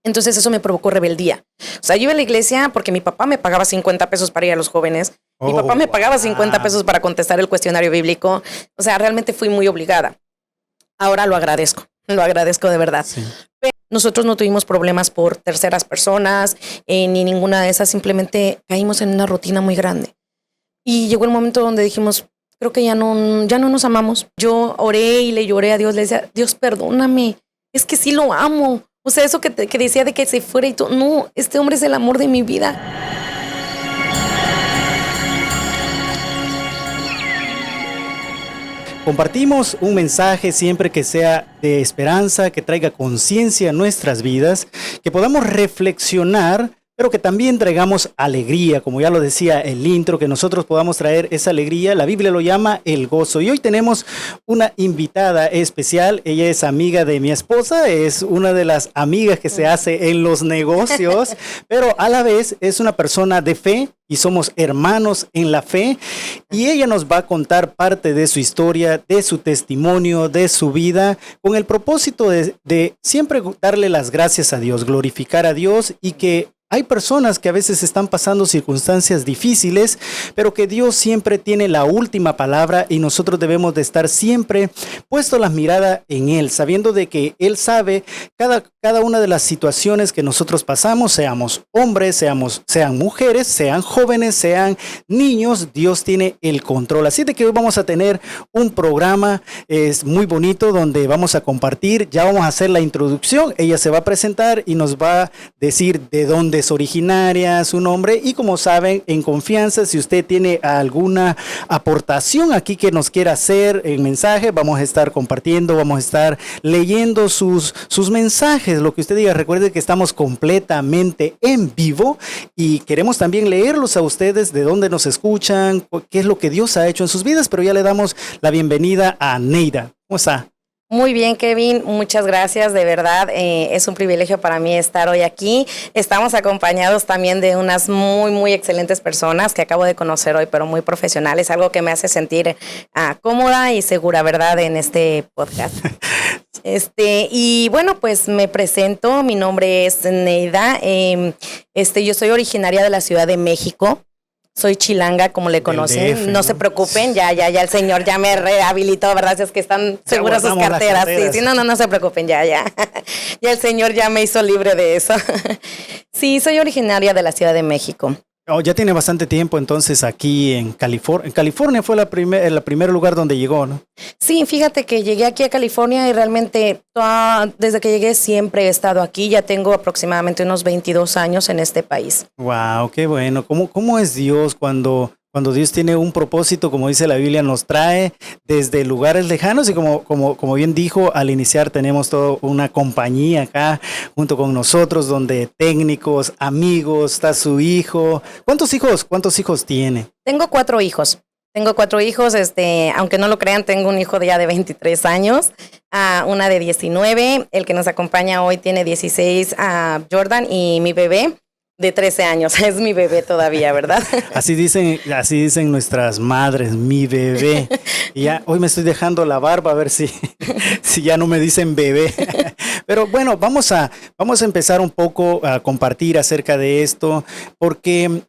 Entonces eso me provocó rebeldía. O sea, yo iba a la iglesia porque mi papá me pagaba 50 pesos para ir a los jóvenes. Mi papá me pagaba 50 pesos para contestar el cuestionario bíblico. O sea, realmente fui muy obligada. Ahora lo agradezco de verdad. Sí. Pero nosotros no tuvimos problemas por terceras personas, ni ninguna de esas. Simplemente caímos en una rutina muy grande. Y llegó el momento donde dijimos, creo que ya no nos amamos. Yo oré y le lloré a Dios. Le decía, Dios, perdóname. Es que sí lo amo. O sea, eso que decía de que se fuera y todo. No, este hombre es el amor de mi vida. Compartimos un mensaje siempre que sea de esperanza, que traiga conciencia a nuestras vidas, que podamos reflexionar, pero que también traigamos alegría, como ya lo decía el intro, que nosotros podamos traer esa alegría. La Biblia lo llama el gozo. Y hoy tenemos una invitada especial. Ella es amiga de mi esposa, es una de las amigas que se hace en los negocios, pero a la vez es una persona de fe y somos hermanos en la fe. Y ella nos va a contar parte de su historia, de su testimonio, de su vida, con el propósito de siempre darle las gracias a Dios, glorificar a Dios, y que hay personas que a veces están pasando circunstancias difíciles, pero que Dios siempre tiene la última palabra y nosotros debemos de estar siempre puesto la mirada en Él, sabiendo de que Él sabe cada una de las situaciones que nosotros pasamos, seamos hombres, sean mujeres, sean jóvenes, sean niños, Dios tiene el control. Así de que hoy vamos a tener un programa muy bonito donde vamos a compartir, ya vamos a hacer la introducción, ella se va a presentar y nos va a decir de dónde es originaria, su nombre, y como saben, en confianza, si usted tiene alguna aportación aquí que nos quiera hacer en mensaje, vamos a estar compartiendo, vamos a estar leyendo sus mensajes, lo que usted diga. Recuerde que estamos completamente en vivo y queremos también leerlos a ustedes, de dónde nos escuchan, qué es lo que Dios ha hecho en sus vidas, pero ya le damos la bienvenida a Neida. ¿Cómo está? Muy bien, Kevin, muchas gracias, de verdad, es un privilegio para mí estar hoy aquí. Estamos acompañados también de unas muy excelentes personas que acabo de conocer hoy, pero muy profesionales, algo que me hace sentir cómoda y segura, ¿verdad?, en este podcast. Y bueno, pues me presento, mi nombre es Neida, yo soy originaria de la Ciudad de México. Soy chilanga, como le conocen. DF, no se preocupen, ya el señor ya me rehabilitó, ¿verdad? Si es que están seguras sus carteras. Sí, no se preocupen, ya. Ya el señor ya me hizo libre de eso. Sí, soy originaria de la Ciudad de México. Oh, ya tiene bastante tiempo entonces aquí en California. En California fue el primer lugar donde llegó, ¿no? Sí, fíjate que llegué aquí a California y realmente desde que llegué siempre he estado aquí. Ya tengo aproximadamente unos 22 años en este país. Wow, qué bueno. ¿Cómo es Dios cuando Dios tiene un propósito, como dice la Biblia, nos trae desde lugares lejanos? Y como bien dijo al iniciar, tenemos toda una compañía acá junto con nosotros, donde técnicos, amigos, está su hijo. ¿Cuántos hijos tiene? Tengo 4 hijos. Aunque no lo crean, tengo un hijo ya de 23 años, una de 19, el que nos acompaña hoy tiene 16, Jordan, y mi bebé de 13 años, es mi bebé todavía, ¿verdad? Así dicen nuestras madres, mi bebé. Y ya hoy me estoy dejando la barba a ver si ya no me dicen bebé. Pero bueno, vamos a empezar un poco a compartir acerca de esto, porque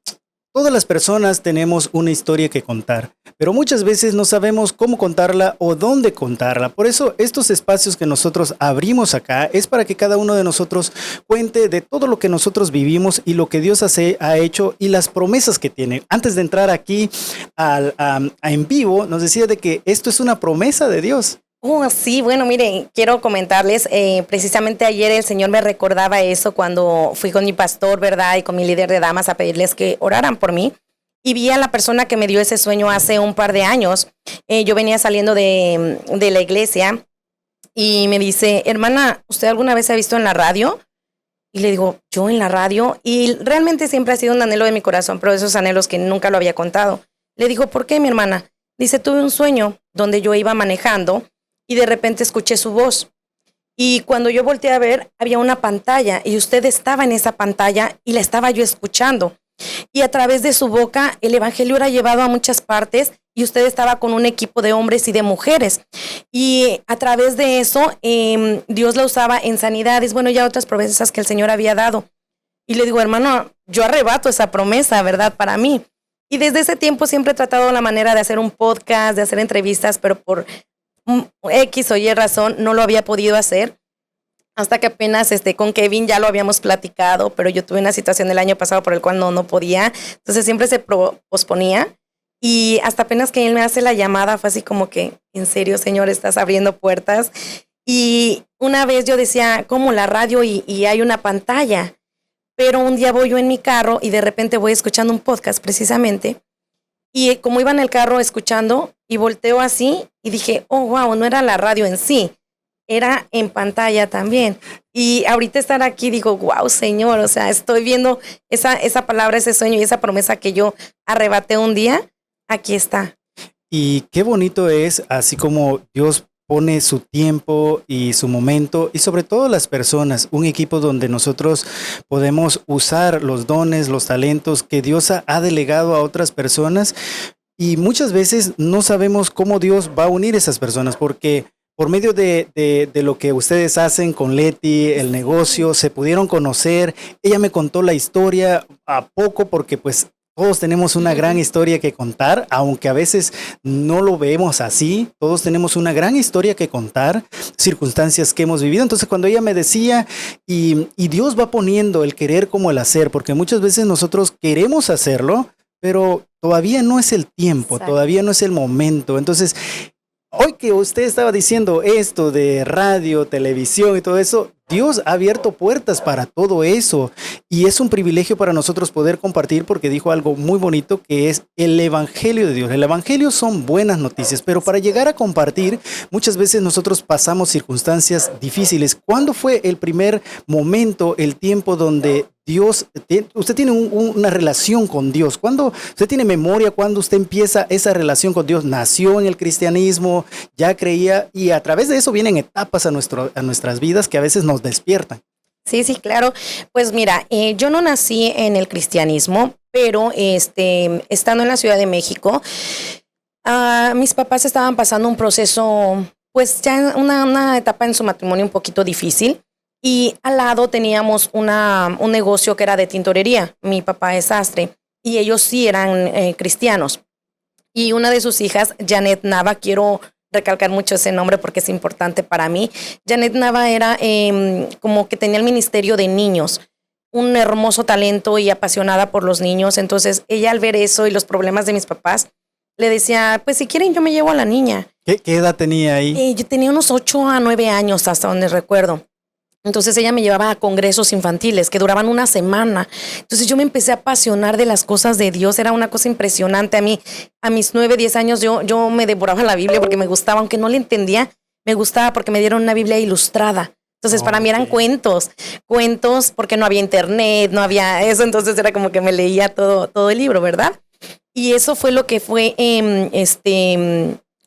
todas las personas tenemos una historia que contar, pero muchas veces no sabemos cómo contarla o dónde contarla. Por eso estos espacios que nosotros abrimos acá es para que cada uno de nosotros cuente de todo lo que nosotros vivimos y lo que Dios ha hecho y las promesas que tiene. Antes de entrar aquí en vivo, nos decía de que esto es una promesa de Dios. Oh, sí, bueno, miren, quiero comentarles, precisamente ayer el Señor me recordaba eso cuando fui con mi pastor, ¿verdad? Y con mi líder de damas a pedirles que oraran por mí. Y vi a la persona que me dio ese sueño hace un par de años. Yo venía saliendo de la iglesia y me dice, hermana, ¿usted alguna vez se ha visto en la radio? Y le digo, ¿yo en la radio? Y realmente siempre ha sido un anhelo de mi corazón, pero esos anhelos que nunca lo había contado. Le digo, ¿por qué, mi hermana? Dice, tuve un sueño donde yo iba manejando y de repente escuché su voz. Y cuando yo volteé a ver, había una pantalla y usted estaba en esa pantalla y la estaba yo escuchando. y a través de su boca el evangelio era llevado a muchas partes y usted estaba con un equipo de hombres y de mujeres. Y a través de eso Dios la usaba en sanidades, bueno, ya otras promesas que el Señor había dado. Y le digo, hermano, yo arrebato esa promesa, ¿verdad? Para mí. Y desde ese tiempo siempre he tratado la manera de hacer un podcast, de hacer entrevistas, pero por X o Y razón no lo había podido hacer. Hasta que apenas con Kevin ya lo habíamos platicado, pero yo tuve una situación el año pasado por el cual no podía. Entonces siempre se posponía. Y hasta apenas que él me hace la llamada fue así como que, en serio, Señor, estás abriendo puertas. Y una vez yo decía, ¿cómo la radio y hay una pantalla? Pero un día voy yo en mi carro y de repente voy escuchando un podcast precisamente. Y como iba en el carro escuchando y volteo así y dije, oh, wow, no era la radio en sí, era en pantalla también. Y ahorita estar aquí digo, wow, Señor, o sea, estoy viendo esa palabra, ese sueño y esa promesa que yo arrebaté un día, aquí está. Y qué bonito es, así como Dios pone su tiempo y su momento y sobre todo las personas, un equipo donde nosotros podemos usar los dones, los talentos que Dios ha delegado a otras personas y muchas veces no sabemos cómo Dios va a unir esas personas porque por medio de lo que ustedes hacen con Leti, el negocio, se pudieron conocer, ella me contó la historia a poco porque pues todos tenemos una gran historia que contar, aunque a veces no lo vemos así. Todos tenemos una gran historia que contar, circunstancias que hemos vivido. Entonces, cuando ella me decía, y Dios va poniendo el querer como el hacer, porque muchas veces nosotros queremos hacerlo, pero todavía no es el tiempo, Exacto. Todavía no es el momento. Entonces, hoy que usted estaba diciendo esto de radio, televisión y todo eso, Dios ha abierto puertas para todo eso y es un privilegio para nosotros poder compartir porque dijo algo muy bonito que es el evangelio de Dios. El evangelio son buenas noticias, pero para llegar a compartir muchas veces nosotros pasamos circunstancias difíciles. ¿Cuándo fue el primer momento, el tiempo donde usted tiene una relación con Dios? ¿Cuándo usted tiene memoria? ¿Cuándo usted empieza esa relación con Dios? ¿Nació en el cristianismo? ¿Ya creía? Y a través de eso vienen etapas a nuestras vidas que a veces nos despiertan. Sí, claro. Pues mira, yo no nací en el cristianismo, pero estando en la Ciudad de México, mis papás estaban pasando un proceso, pues ya una etapa en su matrimonio un poquito difícil. Y al lado teníamos un negocio que era de tintorería. Mi papá es sastre y ellos sí eran cristianos. Y una de sus hijas, Janet Nava, quiero recalcar mucho ese nombre porque es importante para mí. Janet Nava era como que tenía el ministerio de niños, un hermoso talento y apasionada por los niños. Entonces ella al ver eso y los problemas de mis papás, le decía, pues si quieren yo me llevo a la niña. ¿Qué edad tenía ahí? Yo tenía unos 8 a 9 años hasta donde recuerdo. Entonces ella me llevaba a congresos infantiles que duraban una semana. Entonces yo me empecé a apasionar de las cosas de Dios. Era una cosa impresionante. A mis 9, 10 años yo me devoraba la Biblia porque me gustaba, aunque no le entendía, me gustaba porque me dieron una Biblia ilustrada. Entonces para mí eran cuentos porque no había internet, no había eso. Entonces era como que me leía todo el libro, ¿verdad? Y eso fue lo que fue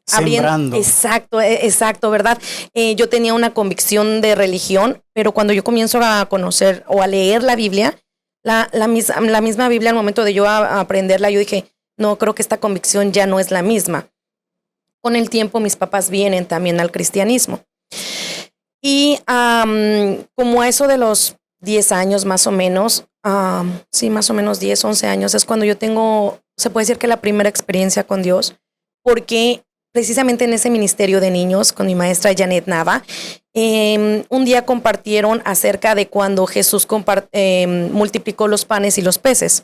sembrando. Exacto, ¿verdad? Yo tenía una convicción de religión, pero cuando yo comienzo a conocer o a leer la Biblia, la misma Biblia, al momento de yo aprenderla, yo dije, no, creo que esta convicción ya no es la misma. Con el tiempo mis papás vienen también al cristianismo. Y como a eso de los 10 años más o menos, sí, más o menos 10, 11 años, es cuando yo tengo, se puede decir que la primera experiencia con Dios, porque precisamente en ese ministerio de niños con mi maestra Janet Nava, un día compartieron acerca de cuando Jesús multiplicó los panes y los peces.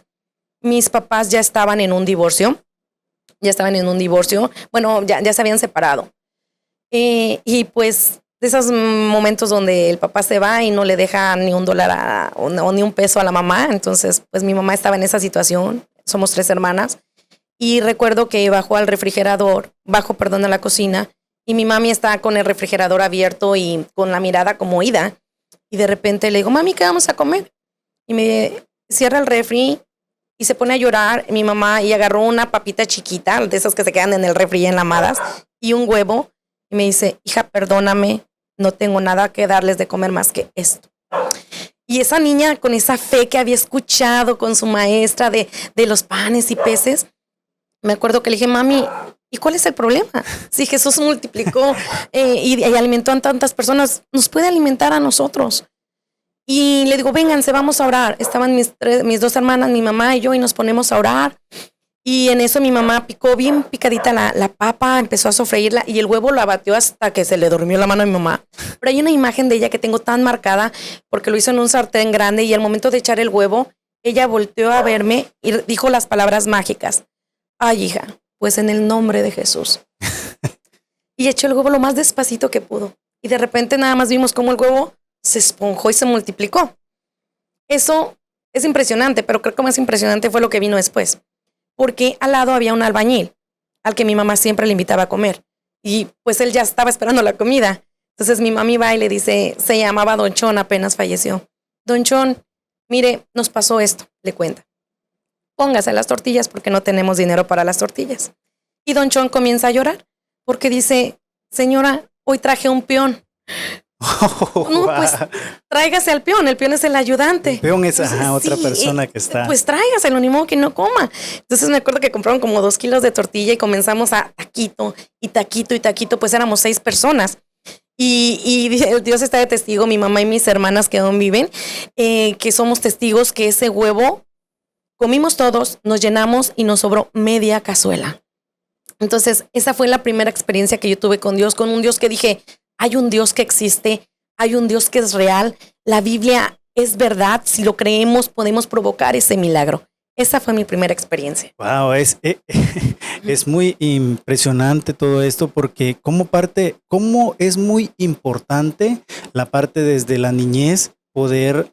Mis papás ya estaban en un divorcio, bueno, ya se habían separado. Y pues de esos momentos donde el papá se va y no le deja ni $1 o ni un peso a la mamá, entonces pues mi mamá estaba en esa situación, somos 3 hermanas. Y recuerdo que bajó a la cocina y mi mami estaba con el refrigerador abierto y con la mirada como ida. Y de repente le digo, mami, ¿qué vamos a comer? Y me cierra el refri y se pone a llorar mi mamá y agarró una papita chiquita, de esas que se quedan en el refri enlamadas, y un huevo. Y me dice, hija, perdóname, no tengo nada que darles de comer más que esto. Y esa niña con esa fe que había escuchado con su maestra de los panes y peces, me acuerdo que le dije, mami, ¿y cuál es el problema? Si Jesús multiplicó y alimentó a tantas personas, nos puede alimentar a nosotros. Y le digo, vénganse, vamos a orar. Estaban mis dos hermanas, mi mamá y yo, y nos ponemos a orar. Y en eso mi mamá picó bien picadita la papa, empezó a sofreírla y el huevo lo abatió hasta que se le durmió la mano a mi mamá. Pero hay una imagen de ella que tengo tan marcada porque lo hizo en un sartén grande y al momento de echar el huevo, ella volteó a verme y dijo las palabras mágicas. Ay, hija, pues en el nombre de Jesús. Y echó el huevo lo más despacito que pudo. Y de repente nada más vimos cómo el huevo se esponjó y se multiplicó. Eso es impresionante, pero creo que más impresionante fue lo que vino después. Porque al lado había un albañil al que mi mamá siempre le invitaba a comer. Y pues él ya estaba esperando la comida. Entonces mi mami va y le dice, se llamaba Don Chon, apenas falleció. Don Chon, mire, nos pasó esto, le cuenta. Póngase las tortillas porque no tenemos dinero para las tortillas. Y Don Chon comienza a llorar porque dice, señora, hoy traje un peón. No, pues tráigase al peón, el peón es el ayudante. El peón es otra persona que está. Pues tráigaselo, ni modo que no coma. Entonces me acuerdo que compraron como 2 kilos de tortilla y comenzamos a taquito y taquito y taquito, pues éramos 6 personas. Y Dios está de testigo, mi mamá y mis hermanas que aún viven, que somos testigos que ese huevo comimos todos, nos llenamos y nos sobró media cazuela. Entonces esa fue la primera experiencia que yo tuve con Dios, con un Dios que dije, hay un Dios que existe, hay un Dios que es real, la Biblia es verdad, si lo creemos podemos provocar ese milagro. Esa fue mi primera experiencia. Wow, es muy impresionante todo esto porque cómo es muy importante la parte desde la niñez poder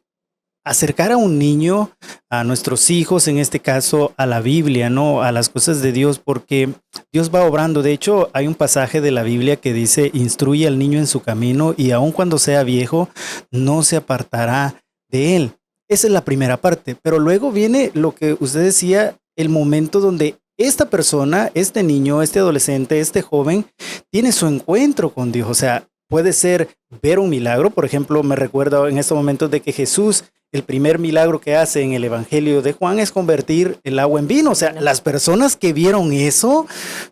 acercar a un niño, a nuestros hijos, en este caso a la Biblia, ¿no? A las cosas de Dios, porque Dios va obrando. De hecho, hay un pasaje de la Biblia que dice, instruye al niño en su camino y aun cuando sea viejo, no se apartará de él. Esa es la primera parte, pero luego viene lo que usted decía, el momento donde esta persona, este niño, este adolescente, este joven, tiene su encuentro con Dios. O sea, puede ser ver un milagro. Por ejemplo, me recuerdo en estos momentos de que Jesús, el primer milagro que hace en el Evangelio de Juan es convertir el agua en vino. O sea, las personas que vieron eso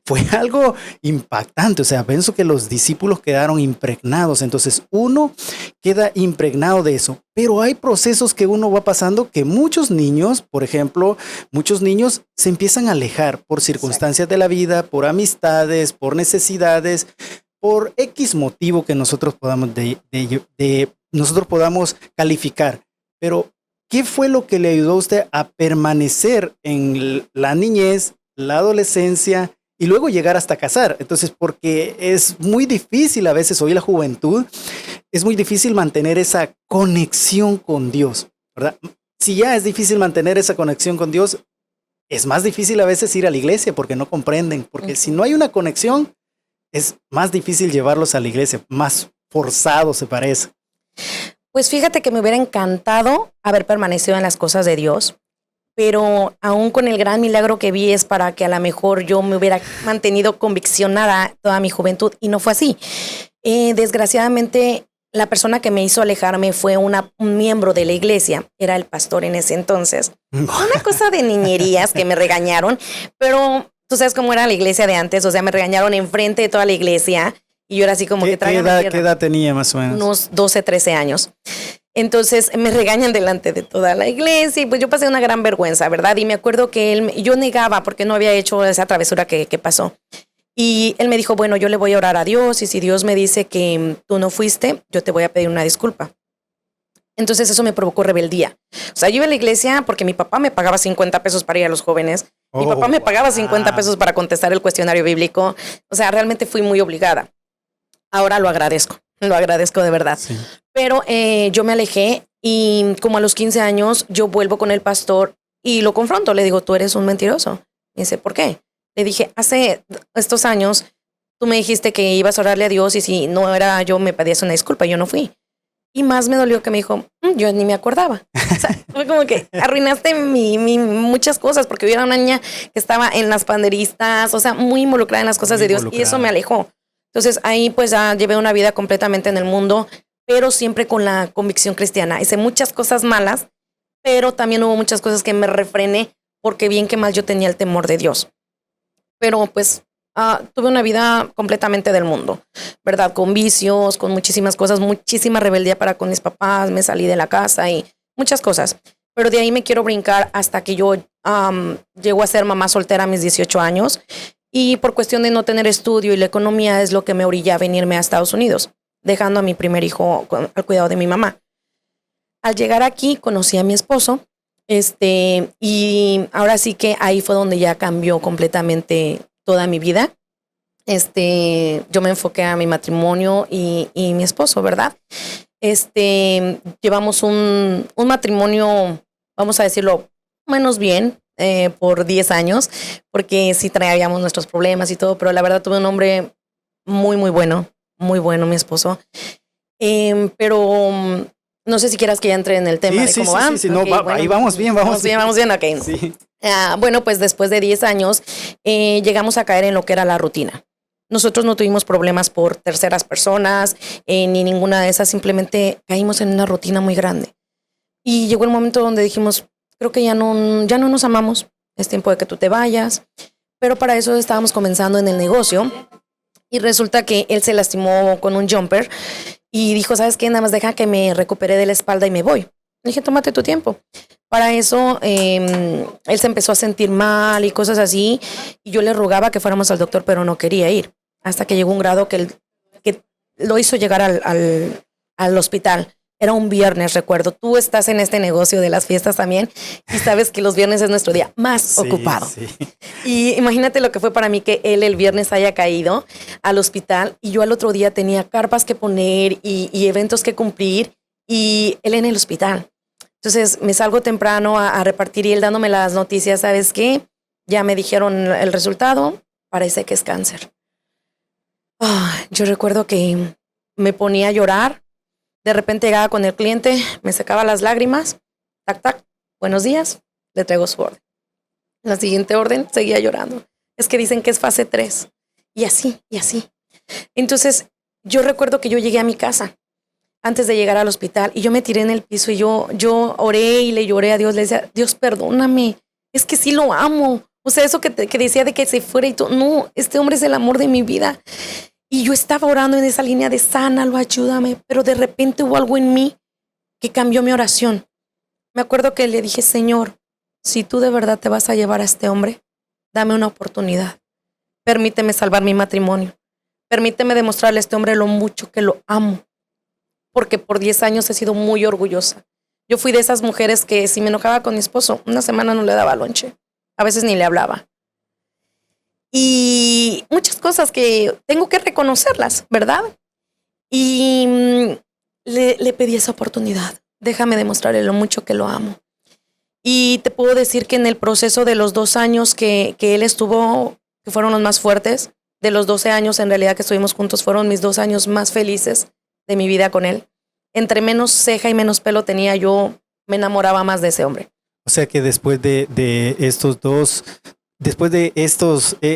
fue algo impactante. O sea, pienso que los discípulos quedaron impregnados. Entonces, uno queda impregnado de eso. Pero hay procesos que uno va pasando que muchos niños, por ejemplo, muchos niños se empiezan a alejar por circunstancias de la vida, por amistades, por necesidades, por X motivo que nosotros podamos nosotros podamos calificar. Pero, ¿qué fue lo que le ayudó a usted a permanecer en la niñez, la adolescencia y luego llegar hasta casar? Entonces, porque es muy difícil a veces, hoy la juventud, es muy difícil mantener esa conexión con Dios, ¿verdad? Si ya es difícil mantener esa conexión con Dios, es más difícil a veces ir a la iglesia porque no comprenden, porque si no hay una conexión, es más difícil llevarlos a la iglesia, más forzado se parece. Pues fíjate que me hubiera encantado haber permanecido en las cosas de Dios, pero aún con el gran milagro que vi es para que a lo mejor yo me hubiera mantenido conviccionada toda mi juventud y no fue así. Desgraciadamente, la persona que me hizo alejarme fue un miembro de la iglesia, era el pastor en ese entonces. Una cosa de niñerías que me regañaron, pero tú sabes cómo era la iglesia de antes, o sea, me regañaron enfrente de toda la iglesia. Y yo era así como que ¿Qué edad tenía más o menos? Unos 12, 13 años. Entonces me regañan delante de toda la iglesia y pues yo pasé una gran vergüenza, ¿verdad? Y me acuerdo que yo negaba porque no había hecho esa travesura que pasó. Y él me dijo, bueno, yo le voy a orar a Dios y si Dios me dice que tú no fuiste, yo te voy a pedir una disculpa. Entonces eso me provocó rebeldía. O sea, yo iba a la iglesia porque mi papá me pagaba 50 pesos para ir a los jóvenes. Mi papá me pagaba 50 pesos para contestar el cuestionario bíblico. O sea, realmente fui muy obligada. Ahora lo agradezco de verdad. Sí. Pero yo me alejé y como a los 15 años yo vuelvo con el pastor y lo confronto. Le digo, tú eres un mentiroso. Me dice, ¿por qué? Le dije, hace estos años tú me dijiste que ibas a orarle a Dios y si no era yo me pedías una disculpa. Yo no fui. Y más me dolió que me dijo, yo ni me acordaba. O sea, fue como que arruinaste muchas cosas porque yo era una niña que estaba en las panderistas, o sea, muy involucrada en las cosas de Dios y eso me alejó. Entonces ahí pues ya llevé una vida completamente en el mundo, pero siempre con la convicción cristiana. Hice muchas cosas malas, pero también hubo muchas cosas que me refrené porque bien que mal yo tenía el temor de Dios. Pero pues tuve una vida completamente del mundo, ¿verdad? Con vicios, con muchísimas cosas, muchísima rebeldía para con mis papás, me salí de la casa y muchas cosas. Pero de ahí me quiero brincar hasta que yo llego a ser mamá soltera a mis 18 años y por cuestión de no tener estudio y la economía es lo que me orilla a venirme a Estados Unidos, dejando a mi primer hijo al cuidado de mi mamá. Al llegar aquí conocí a mi esposo, y ahora sí que ahí fue donde ya cambió completamente toda mi vida. Yo me enfoqué a mi matrimonio y mi esposo, ¿verdad? Llevamos un matrimonio, vamos a decirlo, menos bien, por 10 años, porque sí traíamos nuestros problemas y todo, pero la verdad tuve un hombre muy, muy bueno, mi esposo. Pero no sé si quieras que ya entre en el tema de cómo va. Sí, no, okay, bueno, ahí vamos bien, vamos bien, ok. Sí. Bueno, pues después de 10 años llegamos a caer en lo que era la rutina. Nosotros no tuvimos problemas por terceras personas, ni ninguna de esas, simplemente caímos en una rutina muy grande. Y llegó el momento donde dijimos, creo que ya no nos amamos, es tiempo de que tú te vayas. Pero para eso estábamos comenzando en el negocio y resulta que él se lastimó con un jumper y dijo, ¿sabes qué? Nada más deja que me recupere de la espalda y me voy. Le dije, tómate tu tiempo. Para eso, él se empezó a sentir mal y cosas así. Y yo le rogaba que fuéramos al doctor, pero no quería ir. Hasta que llegó un grado que lo hizo llegar al hospital. Era un viernes, recuerdo. Tú estás en este negocio de las fiestas también y sabes que los viernes es nuestro día más ocupado. Sí. Y imagínate lo que fue para mí que él el viernes haya caído al hospital y yo al otro día tenía carpas que poner y eventos que cumplir y él en el hospital. Entonces me salgo temprano a repartir y él dándome las noticias, ¿sabes qué? Ya me dijeron el resultado, parece que es cáncer. Yo recuerdo que me ponía a llorar. De repente llegaba con el cliente, me secaba las lágrimas, tac, tac, buenos días, le traigo su orden. La siguiente orden seguía llorando. Es que dicen que es fase 3. Y así, y así. Entonces, yo recuerdo que yo llegué a mi casa antes de llegar al hospital y yo me tiré en el piso y yo oré y le lloré a Dios. Le decía, Dios, perdóname, es que sí lo amo. O sea, eso que decía de que se fuera y todo. No, este hombre es el amor de mi vida. Y yo estaba orando en esa línea de sánalo, ayúdame, pero de repente hubo algo en mí que cambió mi oración. Me acuerdo que le dije, Señor, si tú de verdad te vas a llevar a este hombre, dame una oportunidad. Permíteme salvar mi matrimonio. Permíteme demostrarle a este hombre lo mucho que lo amo. Porque por 10 años he sido muy orgullosa. Yo fui de esas mujeres que si me enojaba con mi esposo, una semana no le daba lonche. A veces ni le hablaba. Y muchas cosas que tengo que reconocerlas, ¿verdad? Y le pedí esa oportunidad. Déjame demostrarle lo mucho que lo amo. Y te puedo decir que en el proceso de los 2 años que él estuvo, que fueron los más fuertes, de los 12 años en realidad que estuvimos juntos, fueron mis 2 años más felices de mi vida con él. Entre menos ceja y menos pelo tenía, yo me enamoraba más de ese hombre. O sea que después de estos dos... Después de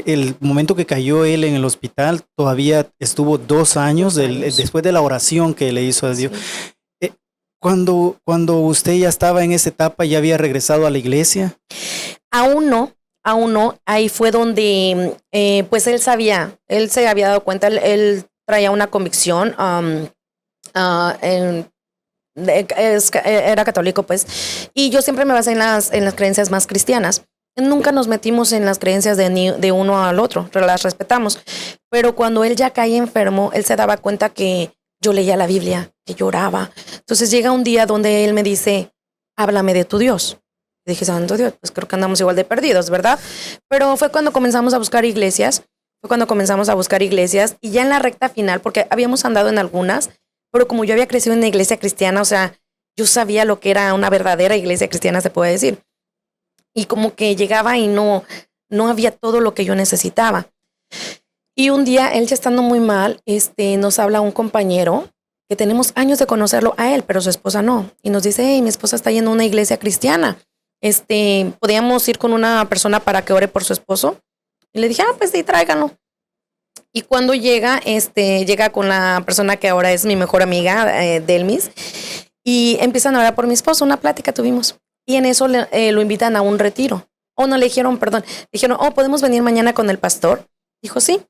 el momento que cayó él en el hospital, todavía estuvo 2 años, después de la oración que le hizo a Dios. Sí. Cuando usted ya estaba en esa etapa, ¿ya había regresado a la iglesia? Aún no. Ahí fue donde, pues él se había dado cuenta, él traía una convicción, era católico, pues, y yo siempre me basé en las creencias más cristianas. Nunca nos metimos en las creencias de uno al otro, las respetamos. Pero cuando él ya caía enfermo, él se daba cuenta que yo leía la Biblia, que lloraba. Entonces llega un día donde él me dice, háblame de tu Dios. Y dije, santo Dios, pues creo que andamos igual de perdidos, ¿verdad? Pero fue cuando comenzamos a buscar iglesias, y ya en la recta final, porque habíamos andado en algunas, pero como yo había crecido en una iglesia cristiana, o sea, yo sabía lo que era una verdadera iglesia cristiana, se puede decir. Y como que llegaba y no había todo lo que yo necesitaba. Y un día, él ya estando muy mal, nos habla un compañero que tenemos años de conocerlo a él, pero su esposa no. Y nos dice, hey, mi esposa está yendo a una iglesia cristiana. ¿Podíamos ir con una persona para que ore por su esposo? Y le dije, pues sí, tráiganlo. Y cuando llega con la persona que ahora es mi mejor amiga, Delmis, y empiezan a hablar por mi esposo, una plática tuvimos. Y en eso lo invitan a un retiro. O no, le dijeron, perdón, dijeron, ¿podemos venir mañana con el pastor? Dijo, sí.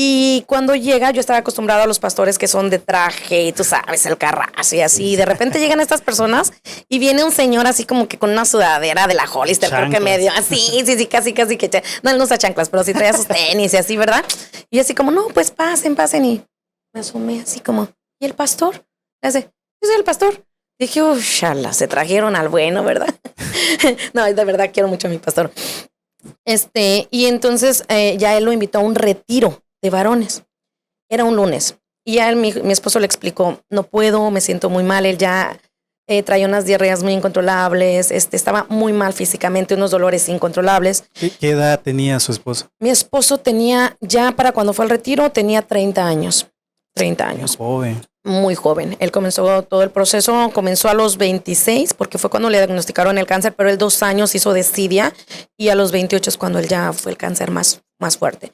Y cuando llega, yo estaba acostumbrado a los pastores que son de traje, y tú sabes, el carrazo y así. Y de repente llegan estas personas y viene un señor así como que con una sudadera de la Hollister, creo que medio así, sí, casi que. No, él no usa chanclas, pero sí traía sus tenis y así, ¿verdad? Y así como, no, pues pasen. Y me asomé así como, ¿y el pastor? Le hace, yo soy el pastor. Dije, shala, se trajeron al bueno, ¿verdad? No, de verdad quiero mucho a mi pastor. Y entonces ya él lo invitó a un retiro de varones. Era un lunes. Y ya mi esposo le explicó, no puedo, me siento muy mal. Él ya traía unas diarreas muy incontrolables, estaba muy mal físicamente, unos dolores incontrolables. ¿Qué edad tenía su esposo? Mi esposo tenía, ya para cuando fue al retiro, tenía 30 años. 30 años. Joven. Muy joven. Él comenzó todo el proceso, comenzó a los 26, porque fue cuando le diagnosticaron el cáncer, pero él 2 años hizo desidia y a los 28 es cuando él ya fue el cáncer más fuerte.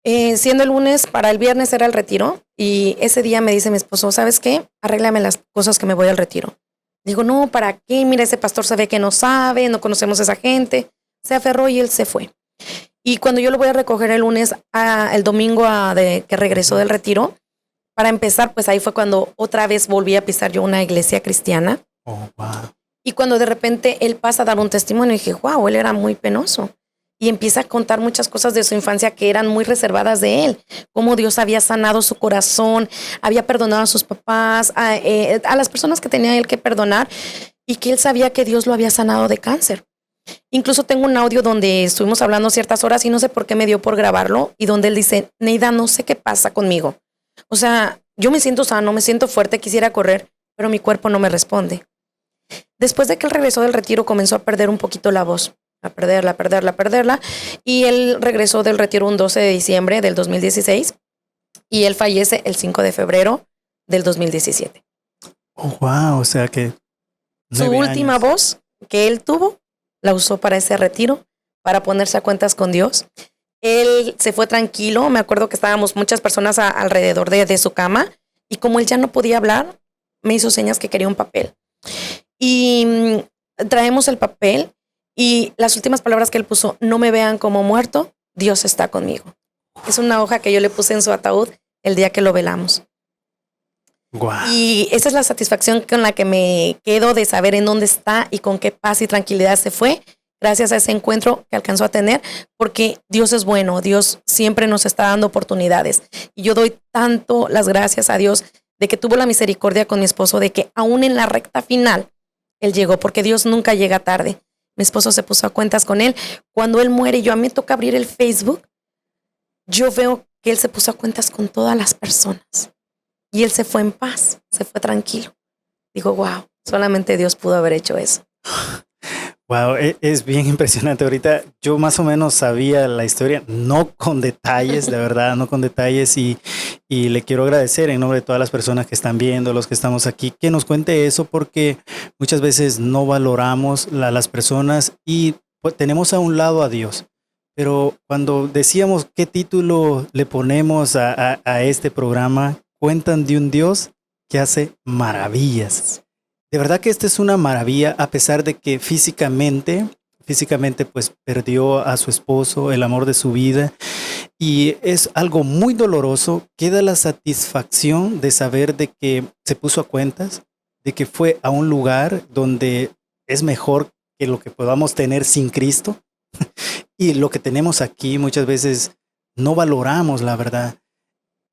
Siendo el lunes, para el viernes era el retiro y ese día me dice mi esposo, ¿sabes qué? Arréglame las cosas que me voy al retiro. Digo, no, ¿para qué? Mira, ese pastor sabe que no sabe, no conocemos a esa gente. Se aferró y él se fue. Y cuando yo lo voy a recoger el lunes, el domingo que regresó del retiro, para empezar, pues ahí fue cuando otra vez volví a pisar yo una iglesia cristiana. Oh, wow. Y cuando de repente él pasa a dar un testimonio, dije, wow, él era muy penoso. Y empieza a contar muchas cosas de su infancia que eran muy reservadas de él. Cómo Dios había sanado su corazón, había perdonado a sus papás, a las personas que tenía él que perdonar y que él sabía que Dios lo había sanado de cáncer. Incluso tengo un audio donde estuvimos hablando ciertas horas y no sé por qué me dio por grabarlo y donde él dice, Neida, no sé qué pasa conmigo. O sea, yo me siento sano, me siento fuerte, quisiera correr, pero mi cuerpo no me responde. Después de que él regresó del retiro, comenzó a perder un poquito la voz, a perderla. Y él regresó del retiro un 12 de diciembre del 2016 y él fallece el 5 de febrero del 2017. Oh, wow, o sea que su última voz que él tuvo, la usó para ese retiro, para ponerse a cuentas con Dios. Él se fue tranquilo, me acuerdo que estábamos muchas personas alrededor de su cama y como él ya no podía hablar, me hizo señas que quería un papel. Y traemos el papel y las últimas palabras que él puso, no me vean como muerto, Dios está conmigo. Es una hoja que yo le puse en su ataúd el día que lo velamos. Wow. Y esa es la satisfacción con la que me quedo de saber en dónde está y con qué paz y tranquilidad se fue. Gracias a ese encuentro que alcanzó a tener, porque Dios es bueno, Dios siempre nos está dando oportunidades. Y yo doy tanto las gracias a Dios de que tuvo la misericordia con mi esposo, de que aún en la recta final, él llegó, porque Dios nunca llega tarde. Mi esposo se puso a cuentas con él. Cuando él muere, yo a mí me toca abrir el Facebook, yo veo que él se puso a cuentas con todas las personas. Y él se fue en paz, se fue tranquilo. Digo, wow, solamente Dios pudo haber hecho eso. Wow, es bien impresionante. Ahorita yo más o menos sabía la historia, no con detalles, de verdad, no con detalles. Y le quiero agradecer en nombre de todas las personas que están viendo, los que estamos aquí, que nos cuente eso, porque muchas veces no valoramos las personas y pues, tenemos a un lado a Dios. Pero cuando decíamos qué título le ponemos a este programa, cuentan de un Dios que hace maravillas. De verdad que esta es una maravilla, a pesar de que físicamente pues perdió a su esposo, el amor de su vida, y es algo muy doloroso. Queda la satisfacción de saber de que se puso a cuentas, de que fue a un lugar donde es mejor que lo que podamos tener sin Cristo, y lo que tenemos aquí muchas veces no valoramos, la verdad.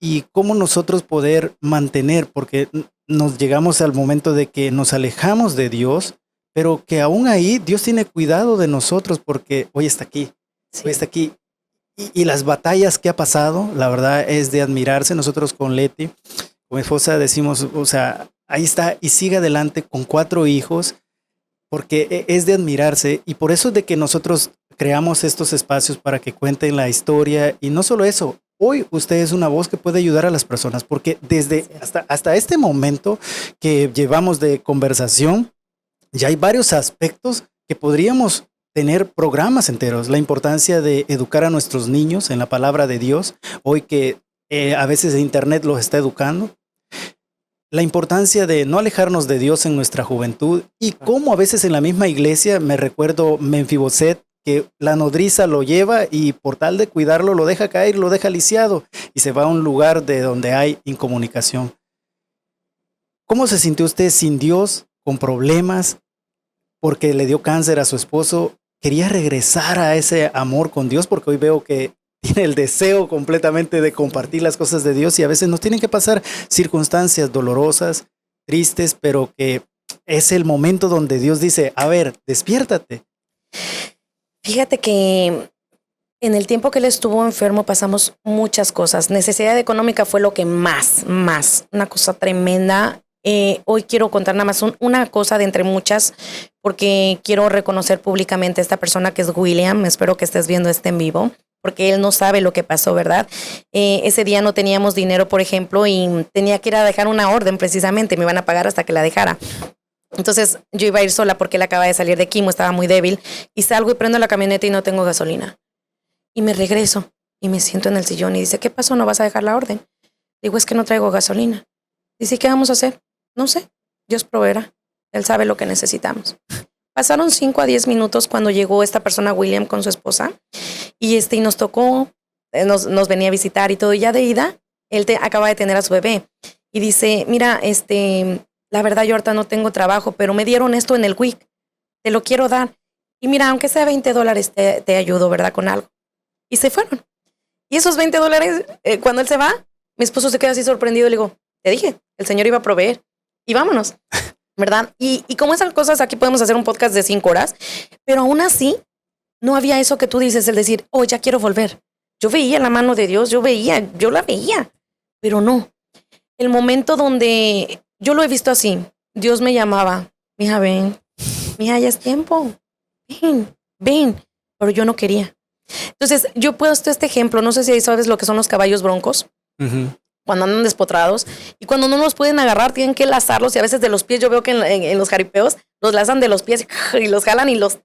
Y cómo nosotros poder mantener, porque nos llegamos al momento de que nos alejamos de Dios, pero que aún ahí Dios tiene cuidado de nosotros porque hoy está aquí, sí. Hoy está aquí. Y las batallas que ha pasado, la verdad es de admirarse. Nosotros con Leti, con mi esposa, decimos, o sea, ahí está y sigue adelante con 4 hijos, porque es de admirarse. Y por eso es de que nosotros creamos estos espacios para que cuenten la historia. Y no solo eso, hoy usted es una voz que puede ayudar a las personas, porque desde hasta este momento que llevamos de conversación, ya hay varios aspectos que podríamos tener programas enteros, la importancia de educar a nuestros niños en la palabra de Dios, hoy que a veces Internet los está educando, la importancia de no alejarnos de Dios en nuestra juventud y cómo a veces en la misma iglesia, me recuerdo Menfiboset, que la nodriza lo lleva y por tal de cuidarlo lo deja caer, lo deja lisiado y se va a un lugar de donde hay incomunicación. ¿Cómo se sintió usted sin Dios, con problemas, porque le dio cáncer a su esposo? ¿Quería regresar a ese amor con Dios? Porque hoy veo que tiene el deseo completamente de compartir las cosas de Dios y a veces nos tienen que pasar circunstancias dolorosas, tristes, pero que es el momento donde Dios dice, a ver, despiértate. Fíjate que en el tiempo que él estuvo enfermo pasamos muchas cosas. Necesidad económica fue lo que más, una cosa tremenda. Hoy quiero contar nada más una cosa de entre muchas, porque quiero reconocer públicamente a esta persona que es William. Espero que estés viendo este en vivo, porque él no sabe lo que pasó, ¿verdad? Ese día no teníamos dinero, por ejemplo, y tenía que ir a dejar una orden precisamente. Me iban a pagar hasta que la dejara. Entonces yo iba a ir sola porque él acaba de salir de quimo, estaba muy débil, y salgo y prendo la camioneta y no tengo gasolina. Y me regreso y me siento en el sillón y dice, ¿qué pasó? ¿No vas a dejar la orden? Digo, es que no traigo gasolina. Dice, ¿qué vamos a hacer? No sé, Dios proveerá. Él sabe lo que necesitamos. Pasaron 5 a 10 minutos cuando llegó esta persona, William, con su esposa, y nos tocó, nos venía a visitar y todo. Y ya de ida, él acaba de tener a su bebé. Y dice, mira, la verdad yo ahorita no tengo trabajo, pero me dieron esto en el WIC. Te lo quiero dar. Y mira, aunque sea $20, te ayudo, ¿verdad? Con algo. Y se fueron. Y esos $20, cuando él se va, mi esposo se queda así sorprendido. Le digo, te dije, el Señor iba a proveer. Y vámonos, ¿verdad? Y como esas cosas, aquí podemos hacer un podcast de 5 horas, pero aún así, no había eso que tú dices, el decir, oh, ya quiero volver. Yo veía la mano de Dios, yo la veía, pero no. El momento donde yo lo he visto así, Dios me llamaba, mija, ven, mija, ya es tiempo, ven, pero yo no quería. Entonces, yo he puesto este ejemplo, no sé si sabes lo que son los caballos broncos. Cuando andan despotrados y cuando no los pueden agarrar tienen que lazarlos y a veces de los pies, yo veo que en los jaripeos los lazan de los pies y los jalan y los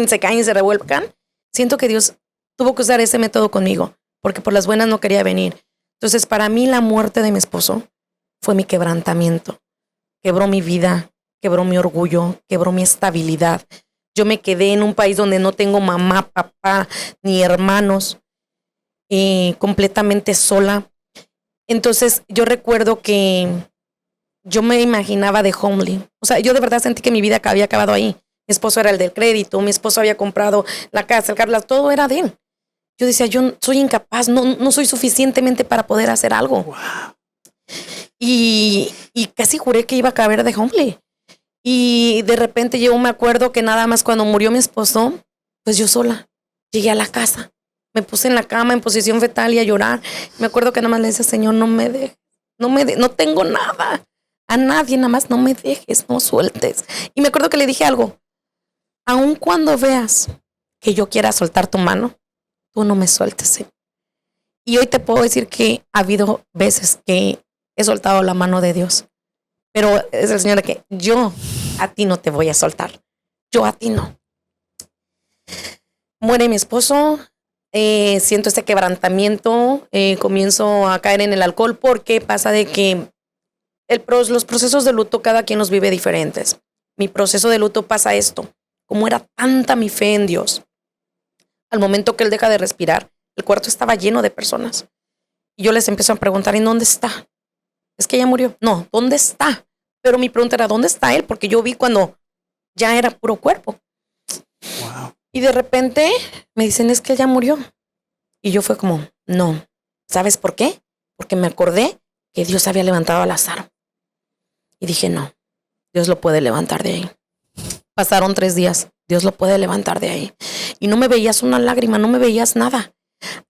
se caen y se revuelcan. Siento que Dios tuvo que usar ese método conmigo porque por las buenas no quería venir. Entonces para mí la muerte de mi esposo fue mi quebrantamiento. Quebró mi vida, quebró mi orgullo, quebró mi estabilidad. Yo me quedé en un país donde no tengo mamá, papá ni hermanos, completamente sola. Entonces yo recuerdo que yo me imaginaba de homely. O sea, yo de verdad sentí que mi vida había acabado ahí. Mi esposo era el del crédito, mi esposo había comprado la casa, el carro, todo era de él. Yo decía, yo soy incapaz, no soy suficientemente para poder hacer algo. Wow. Y casi juré que iba a caber de homely. Y de repente yo me acuerdo que nada más cuando murió mi esposo, pues yo sola llegué a la casa. Me puse en la cama en posición fetal y a llorar. Me acuerdo que nada más le decía, Señor, no me dejes, no tengo nada. A nadie, nada más no me dejes, no sueltes. Y me acuerdo que le dije algo, aun cuando veas que yo quiera soltar tu mano, tú no me sueltes, Señor. Y hoy te puedo decir que ha habido veces que he soltado la mano de Dios. Pero es el Señor de que yo a ti no te voy a soltar. Yo a ti no. Muere mi esposo. Siento este quebrantamiento, comienzo a caer en el alcohol porque pasa de que los procesos de luto cada quien los vive diferentes. Mi proceso de luto pasa esto, como era tanta mi fe en Dios, al momento que él deja de respirar, el cuarto estaba lleno de personas y yo les empiezo a preguntar, ¿en dónde está? Es que ya murió. No, ¿dónde está? Pero mi pregunta era, ¿dónde está él? Porque yo vi cuando ya era puro cuerpo. Wow. Y de repente me dicen, es que él ya murió. Y yo fue como, no. ¿Sabes por qué? Porque me acordé que Dios había levantado a Lázaro. Y dije, no, Dios lo puede levantar de ahí. Pasaron 3 días, Dios lo puede levantar de ahí. Y no me veías una lágrima, no me veías nada.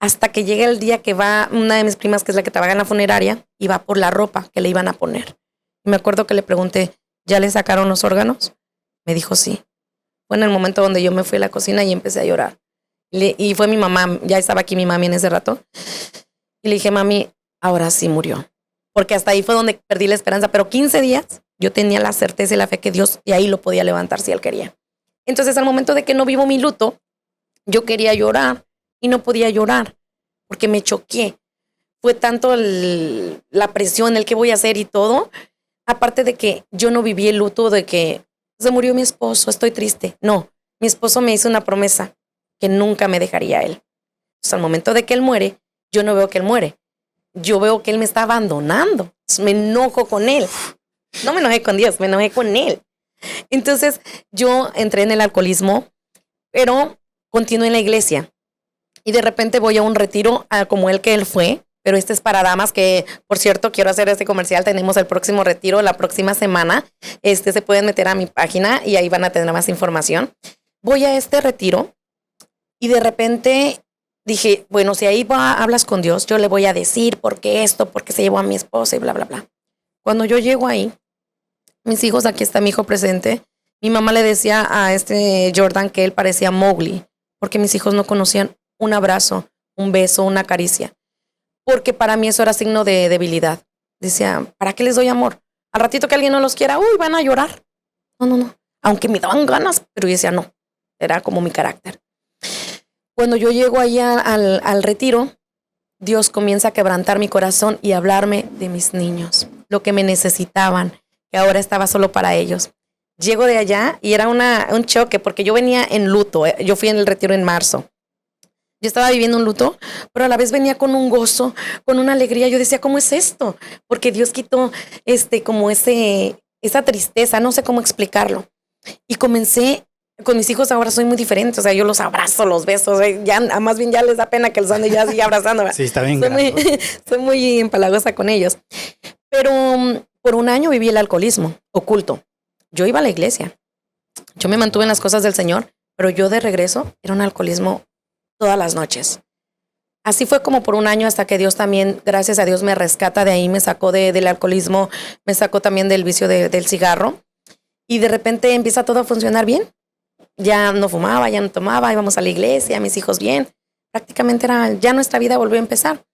Hasta que llega el día que va una de mis primas, que es la que trabaja en la funeraria, y va por la ropa que le iban a poner. Y me acuerdo que le pregunté, ¿ya le sacaron los órganos? Me dijo, sí. Fue en el momento donde yo me fui a la cocina y empecé a llorar. Y fue mi mamá, ya estaba aquí mi mami en ese rato. Y le dije, mami, ahora sí murió. Porque hasta ahí fue donde perdí la esperanza. Pero 15 días yo tenía la certeza y la fe que Dios y ahí lo podía levantar si él quería. Entonces, al momento de que no vivo mi luto, yo quería llorar y no podía llorar porque me choqué. Fue tanto la presión, el qué voy a hacer y todo. Aparte de que yo no viví el luto de que se murió mi esposo, estoy triste. No, mi esposo me hizo una promesa que nunca me dejaría a él. Entonces, al momento de que él muere, yo no veo que él muere. Yo veo que él me está abandonando. Me enojo con él. No me enojé con Dios, me enojé con él. Entonces, yo entré en el alcoholismo, pero continué en la iglesia. Y de repente voy a un retiro como el que él fue, pero este es para damas que, por cierto, quiero hacer este comercial. Tenemos el próximo retiro la próxima semana. Se pueden meter a mi página y ahí van a tener más información. Voy a este retiro y de repente dije, bueno, si ahí hablas con Dios, yo le voy a decir por qué esto, porque se llevó a mi esposa y bla, bla, bla. Cuando yo llego ahí, mis hijos, aquí está mi hijo presente, mi mamá le decía a Jordan que él parecía Mowgli, porque mis hijos no conocían un abrazo, un beso, una caricia, porque para mí eso era signo de debilidad. Decía, ¿para qué les doy amor? Al ratito que alguien no los quiera, uy, van a llorar. No. Aunque me daban ganas, pero yo decía, no, era como mi carácter. Cuando yo llego ahí al retiro, Dios comienza a quebrantar mi corazón y hablarme de mis niños, lo que me necesitaban, que ahora estaba solo para ellos. Llego de allá y era un choque porque yo venía en luto. Yo fui en el retiro en marzo. Yo estaba viviendo un luto, pero a la vez venía con un gozo, con una alegría. Yo decía, ¿cómo es esto? Porque Dios quitó como esa tristeza, no sé cómo explicarlo. Y comencé, con mis hijos ahora soy muy diferente. O sea, yo los abrazo, los beso. Ya, más bien ya les da pena que los ande ya así abrazando. Sí, está bien. Soy muy empalagosa con ellos. Pero por un año viví el alcoholismo oculto. Yo iba a la iglesia. Yo me mantuve en las cosas del Señor, pero yo de regreso era un alcoholismo todas las noches. Así fue como por un año hasta que Dios también, gracias a Dios, me rescata de ahí, me sacó del alcoholismo, me sacó también del vicio del cigarro y de repente empieza todo a funcionar bien. Ya no fumaba, ya no tomaba, íbamos a la iglesia, mis hijos bien. Prácticamente ya nuestra vida volvió a empezar.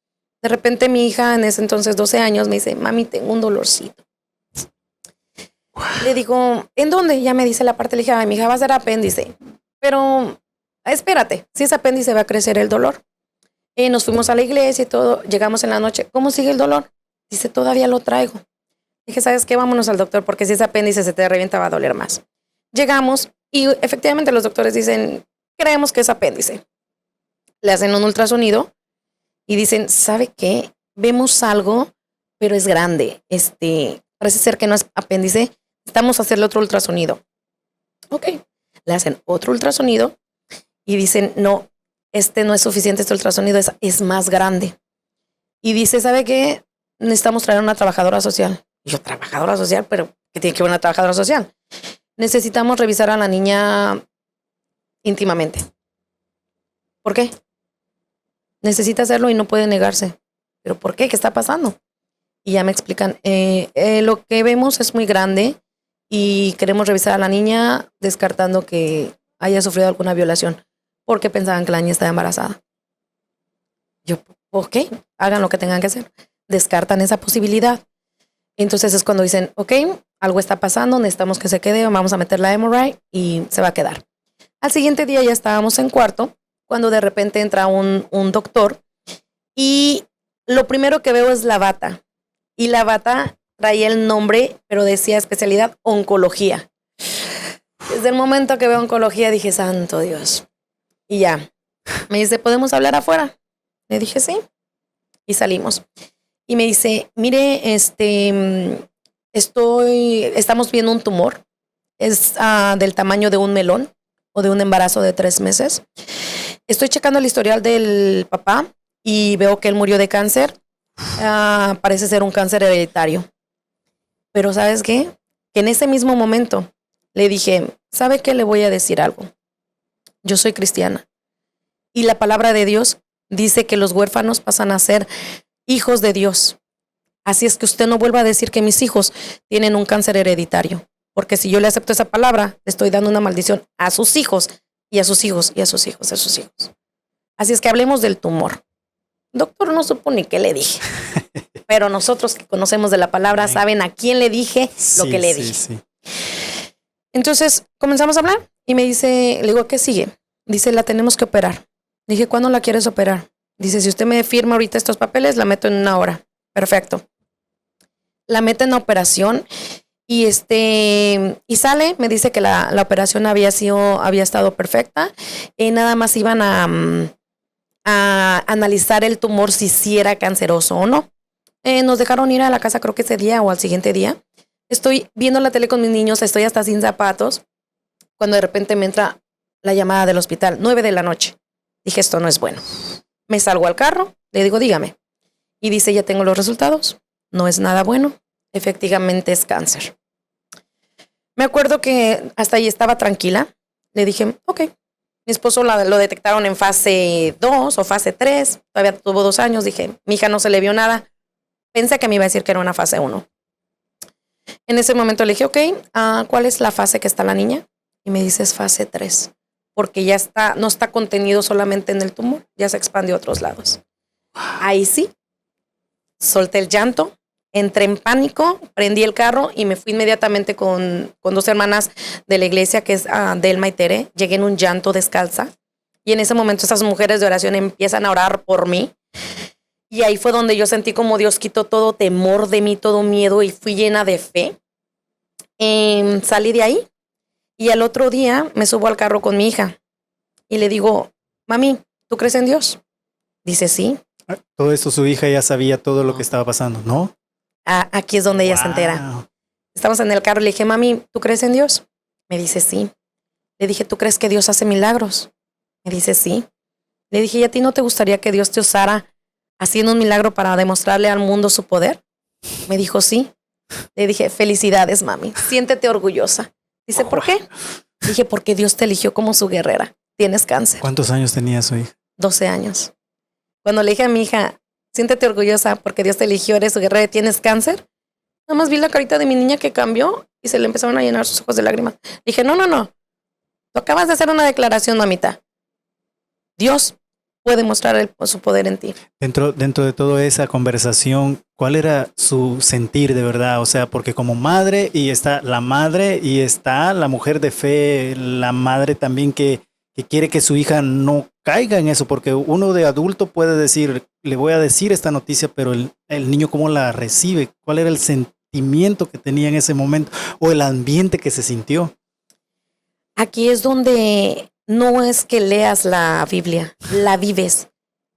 De repente mi hija, en ese entonces 12 años, me dice, mami, tengo un dolorcito. Le digo, ¿en dónde? Ya me dice la parte, le dije, ay, mi hija va a ser apéndice. Pero espérate, si es apéndice va a crecer el dolor. Nos fuimos a la iglesia y todo, llegamos en la noche. ¿Cómo sigue el dolor? Dice, todavía lo traigo. Dije, ¿sabes qué? Vámonos al doctor porque si es apéndice se te revienta va a doler más. Llegamos y efectivamente los doctores dicen, creemos que es apéndice. Le hacen un ultrasonido y dicen, ¿sabe qué? Vemos algo, pero es grande. Parece ser que no es apéndice. Necesitamos hacerle otro ultrasonido. Ok. Le hacen otro ultrasonido y dicen, no, no es suficiente, este ultrasonido es más grande. Y dice, ¿sabe qué? Necesitamos traer una trabajadora social. Y yo, ¿trabajadora social? ¿Pero qué tiene que ver una trabajadora social? Necesitamos revisar a la niña íntimamente. ¿Por qué? Necesita hacerlo y no puede negarse. ¿Pero por qué? ¿Qué está pasando? Y ya me explican, lo que vemos es muy grande y queremos revisar a la niña descartando que haya sufrido alguna violación porque pensaban que la niña estaba embarazada. Yo, ok, hagan lo que tengan que hacer. Descartan esa posibilidad. Entonces es cuando dicen, ok, algo está pasando, necesitamos que se quede, vamos a meter la MRI y se va a quedar. Al siguiente día ya estábamos en cuarto, cuando de repente entra un doctor y lo primero que veo es la bata. Y la bata traía el nombre, pero decía especialidad oncología. Desde el momento que veo oncología dije, santo Dios. Y ya, me dice, ¿podemos hablar afuera? Le dije, sí. Y salimos. Y me dice, mire, estamos viendo un tumor. Es del tamaño de un melón o de un embarazo de 3 meses. Estoy checando el historial del papá y veo que él murió de cáncer. Parece ser un cáncer hereditario. Pero ¿sabes qué? Que en ese mismo momento le dije, ¿sabe qué? Le voy a decir algo. Yo soy cristiana. Y la palabra de Dios dice que los huérfanos pasan a ser hijos de Dios. Así es que usted no vuelva a decir que mis hijos tienen un cáncer hereditario. Porque si yo le acepto esa palabra, le estoy dando una maldición a sus hijos y a sus hijos y a sus hijos, a sus hijos. Así es que hablemos del tumor. Doctor, no supo ni qué le dije. Pero nosotros que conocemos de la palabra saben a quién le dije lo que le dije. Sí. Entonces comenzamos a hablar Y me dice, le digo, ¿qué sigue? Dice, la tenemos que operar. Dije, ¿cuándo la quieres operar? Dice, si usted me firma ahorita estos papeles, la meto en 1 hora. Perfecto. La mete en la operación y y sale, me dice que la operación había estado perfecta y nada más iban a analizar el tumor si era canceroso o no. Nos dejaron ir a la casa creo que ese día o al siguiente día. Estoy viendo la tele con mis niños, estoy hasta sin zapatos, cuando de repente me entra la llamada del hospital, 9 de la noche. Dije, esto no es bueno. Me salgo al carro, le digo, dígame. Y dice, ya tengo los resultados. No es nada bueno. Efectivamente es cáncer. Me acuerdo que hasta ahí estaba tranquila. Le dije, ok. Mi esposo lo detectaron en fase 2 o fase 3. Todavía tuvo 2 años. Dije, mi hija no se le vio nada. Pensé que me iba a decir que era una fase 1. En ese momento le dije, ok, ¿cuál es la fase que está la niña? Y me dice, es fase 3. Porque ya no está contenido solamente en el tumor. Ya se expandió a otros lados. Ahí sí. Solté el llanto. Entré en pánico, prendí el carro y me fui inmediatamente con 2 hermanas de la iglesia, que es Delma y Tere. Llegué en un llanto descalza. Y en ese momento esas mujeres de oración empiezan a orar por mí. Y ahí fue donde yo sentí como Dios quitó todo temor de mí, todo miedo, y fui llena de fe. Salí de ahí y al otro día me subo al carro con mi hija y le digo, mami, ¿tú crees en Dios? Dice, sí. Todo esto su hija ya sabía todo lo que estaba pasando, ¿no? Aquí es donde ella se entera. Estamos en el carro, le dije, mami, ¿tú crees en Dios? Me dice, sí. Le dije, ¿tú crees que Dios hace milagros? Me dice, sí. Le dije, ¿y a ti no te gustaría que Dios te usara haciendo un milagro para demostrarle al mundo su poder? Me dijo, sí. Le dije, felicidades, mami. Siéntete orgullosa. Dice, ¿por qué? Dije, porque Dios te eligió como su guerrera. Tienes cáncer. ¿Cuántos años tenía su hija? 12 años. Cuando le dije a mi hija, siéntete orgullosa porque Dios te eligió, eres su guerrera y tienes cáncer, nada más vi la carita de mi niña que cambió y se le empezaron a llenar sus ojos de lágrimas. Dije, no. Tú acabas de hacer una declaración, mamita. Dios puede mostrar su poder en ti. Dentro de toda esa conversación, ¿cuál era su sentir de verdad? O sea, porque como madre, y está la madre, y está la mujer de fe, la madre también que quiere que su hija no caiga en eso, porque uno de adulto puede decir, le voy a decir esta noticia, pero el niño cómo la recibe, cuál era el sentimiento que tenía en ese momento, o el ambiente que se sintió. Aquí es donde no es que leas la Biblia, la vives,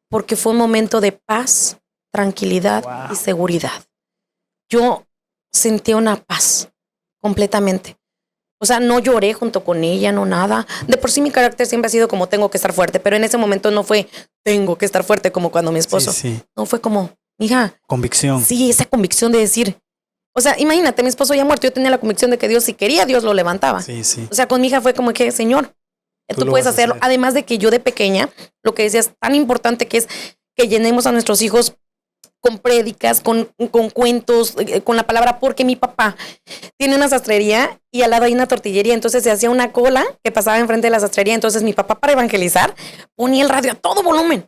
porque fue un momento de paz, tranquilidad y seguridad. Yo sentí una paz completamente. O sea, no lloré junto con ella, no nada. De por sí mi carácter siempre ha sido como tengo que estar fuerte, pero en ese momento no fue tengo que estar fuerte como cuando mi esposo. Sí. No, fue como, hija. Convicción. Sí, esa convicción de decir. O sea, imagínate, mi esposo ya muerto, yo tenía la convicción de que Dios, si quería, Dios lo levantaba. Sí. O sea, con mi hija fue como que, Señor, tú puedes hacerlo. Además de que yo de pequeña, lo que decías, tan importante que es que llenemos a nuestros hijos con prédicas, con cuentos, con la palabra, porque mi papá tiene una sastrería y al lado hay una tortillería, entonces se hacía una cola que pasaba enfrente de la sastrería, entonces mi papá para evangelizar ponía el radio a todo volumen.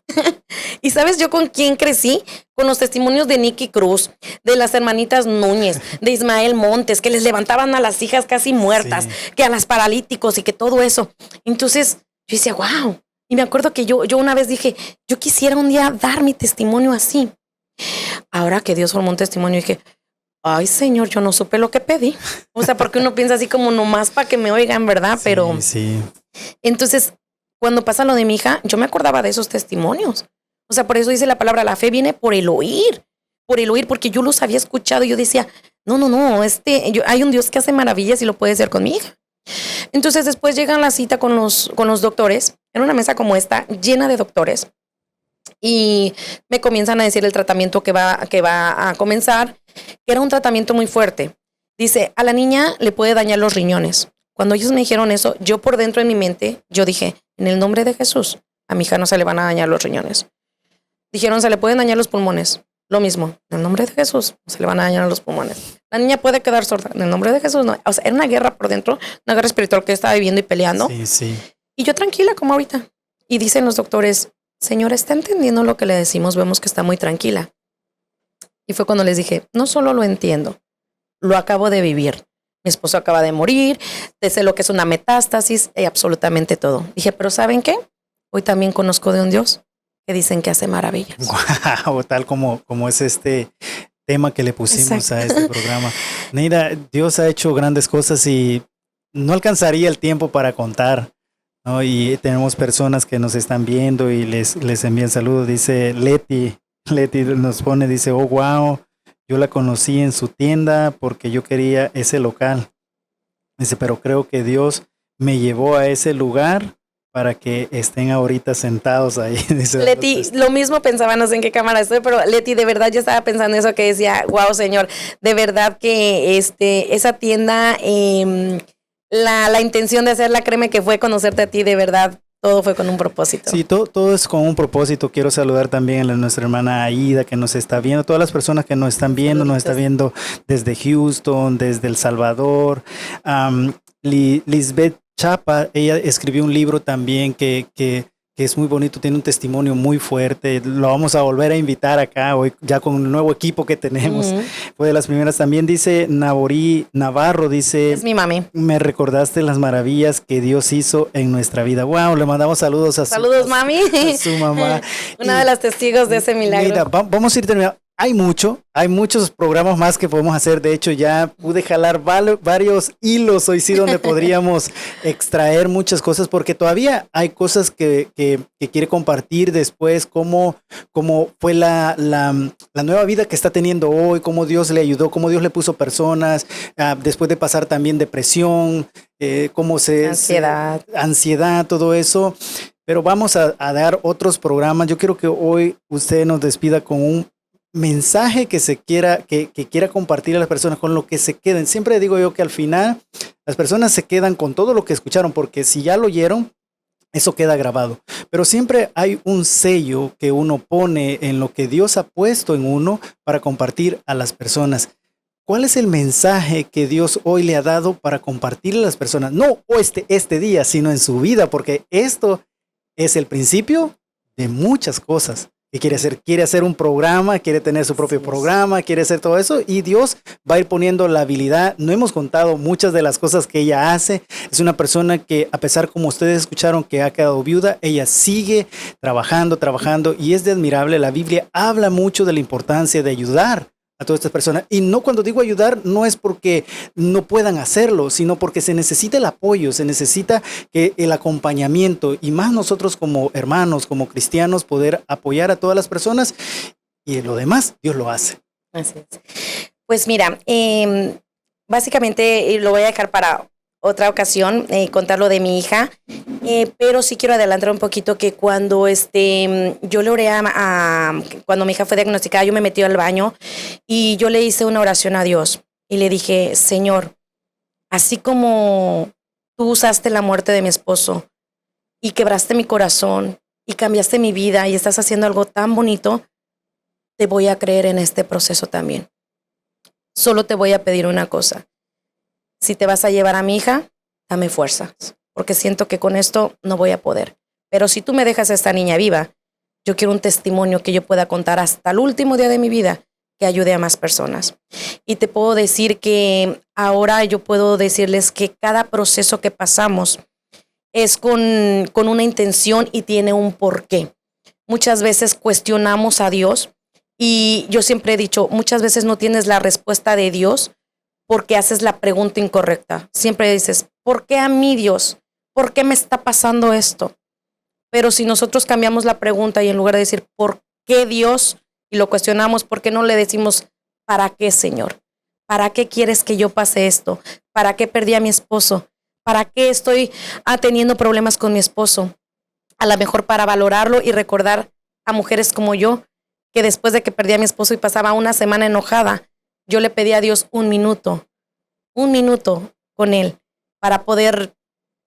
¿Y sabes yo con quién crecí? Con los testimonios de Nicky Cruz, de las hermanitas Núñez, de Ismael Montes, que les levantaban a las hijas casi muertas, que a las paralíticos y que todo eso. Entonces yo decía, wow. Y me acuerdo que yo una vez dije, yo quisiera un día dar mi testimonio así. Ahora que Dios formó un testimonio, dije, ay, Señor, yo no supe lo que pedí. O sea, porque uno piensa así como nomás para que me oigan, ¿verdad? Pero sí. Entonces, cuando pasa lo de mi hija, yo me acordaba de esos testimonios. O sea, por eso dice la palabra, la fe viene por el oír, porque yo los había escuchado y yo decía, no, hay un Dios que hace maravillas y lo puede hacer con mi hija. Entonces, después llegan la cita con los doctores, en una mesa como esta, llena de doctores. Y me comienzan a decir el tratamiento que va a comenzar, que era un tratamiento muy fuerte. Dice, a la niña le puede dañar los riñones. Cuando ellos me dijeron eso, yo por dentro de mi mente, yo dije, en el nombre de Jesús, a mi hija no se le van a dañar los riñones. Dijeron, se le pueden dañar los pulmones. Lo mismo, en el nombre de Jesús, no se le van a dañar los pulmones. La niña puede quedar sorda, en el nombre de Jesús, no. O sea, era una guerra por dentro, una guerra espiritual que estaba viviendo y peleando. Sí. Y yo tranquila como ahorita. Y dicen los doctores, señora, ¿está entendiendo lo que le decimos? Vemos que está muy tranquila. Y fue cuando les dije, no solo lo entiendo, lo acabo de vivir. mi esposo acaba de morir, sé lo que es una metástasis, absolutamente todo. Dije, pero ¿saben qué? Hoy también conozco de un Dios que dicen que hace maravillas. Wow, tal como es este tema que le pusimos Exacto. a este programa. Neida, Dios ha hecho grandes cosas y no alcanzaría el tiempo para contar, ¿no? Y tenemos personas que nos están viendo y les envían saludos. Dice Leti nos pone, dice, oh, wow, yo la conocí en su tienda porque yo quería ese local. Dice, pero creo que Dios me llevó a ese lugar para que estén ahorita sentados ahí. Dice, Leti, lo mismo pensaba, no sé en qué cámara estoy, pero Leti, de verdad yo estaba pensando eso que decía, wow, Señor, de verdad que esa tienda, la intención de hacerla, créeme que fue conocerte a ti, de verdad, todo fue con un propósito. Sí, todo es con un propósito. Quiero saludar también a nuestra hermana Aida que nos está viendo, todas las personas que nos están viendo, Saluditos. nos está viendo desde Houston, desde El Salvador. Lisbeth Chapa, ella escribió un libro también que es muy bonito, tiene un testimonio muy fuerte. Lo vamos a volver a invitar acá hoy, ya con un nuevo equipo que tenemos. Fue de las primeras. También dice Naborí Navarro, dice, Es mi mami. me recordaste las maravillas que Dios hizo en nuestra vida. Wow, le mandamos saludos a Saludos, mami. a su mamá. Una de las testigos de ese milagro. Mira, vamos a ir terminando. Hay muchos programas más que podemos hacer. De hecho, ya pude jalar varios hilos hoy sí donde podríamos extraer muchas cosas, porque todavía hay cosas que quiere compartir después, cómo fue la nueva vida que está teniendo hoy, cómo Dios le ayudó, cómo Dios le puso personas, después de pasar también depresión, ansiedad, todo eso. Pero vamos a dar otros programas. Yo quiero que hoy usted nos despida con un mensaje que quiera compartir a las personas, con lo que se queden. Siempre digo yo que al final las personas se quedan con todo lo que escucharon, porque si ya lo oyeron, eso queda grabado. Pero siempre hay un sello que uno pone en lo que Dios ha puesto en uno para compartir a las personas. ¿Cuál es el mensaje que Dios hoy le ha dado para compartir a las personas? No este día, sino en su vida, porque esto es el principio de muchas cosas. Que quiere hacer un programa, quiere tener su propio programa, quiere hacer todo eso, y Dios va a ir poniendo la habilidad. No hemos contado muchas de las cosas que ella hace. Es una persona que, a pesar, como ustedes escucharon, que ha quedado viuda, ella sigue trabajando, y es de admirable. La Biblia habla mucho de la importancia de ayudar a todas estas personas. Y no, cuando digo ayudar, no es porque no puedan hacerlo, sino porque se necesita el apoyo, se necesita el acompañamiento, y más nosotros como hermanos, como cristianos, poder apoyar a todas las personas, y lo demás Dios lo hace. Así es. Pues mira, básicamente lo voy a dejar para otra ocasión, contar lo de mi hija, pero sí quiero adelantar un poquito que cuando yo le oré cuando mi hija fue diagnosticada, yo me metí al baño y yo le hice una oración a Dios y le dije, Señor, así como tú usaste la muerte de mi esposo y quebraste mi corazón y cambiaste mi vida y estás haciendo algo tan bonito, te voy a creer en este proceso también. Solo te voy a pedir una cosa. Si te vas a llevar a mi hija, dame fuerzas, porque siento que con esto no voy a poder. Pero si tú me dejas a esta niña viva, yo quiero un testimonio que yo pueda contar hasta el último día de mi vida, que ayude a más personas. Y te puedo decir que ahora yo puedo decirles que cada proceso que pasamos es con una intención y tiene un porqué. Muchas veces cuestionamos a Dios, y yo siempre he dicho, muchas veces no tienes la respuesta de Dios porque haces la pregunta incorrecta. Siempre dices, ¿por qué a mí, Dios? ¿Por qué me está pasando esto? Pero si nosotros cambiamos la pregunta y en lugar de decir, ¿por qué, Dios? Y lo cuestionamos, ¿por qué no le decimos, ¿para qué, Señor? ¿Para qué quieres que yo pase esto? ¿Para qué perdí a mi esposo? ¿Para qué estoy teniendo problemas con mi esposo? A lo mejor para valorarlo y recordar a mujeres como yo, que después de que perdí a mi esposo y pasaba una semana enojada, yo le pedí a Dios un minuto con él para poder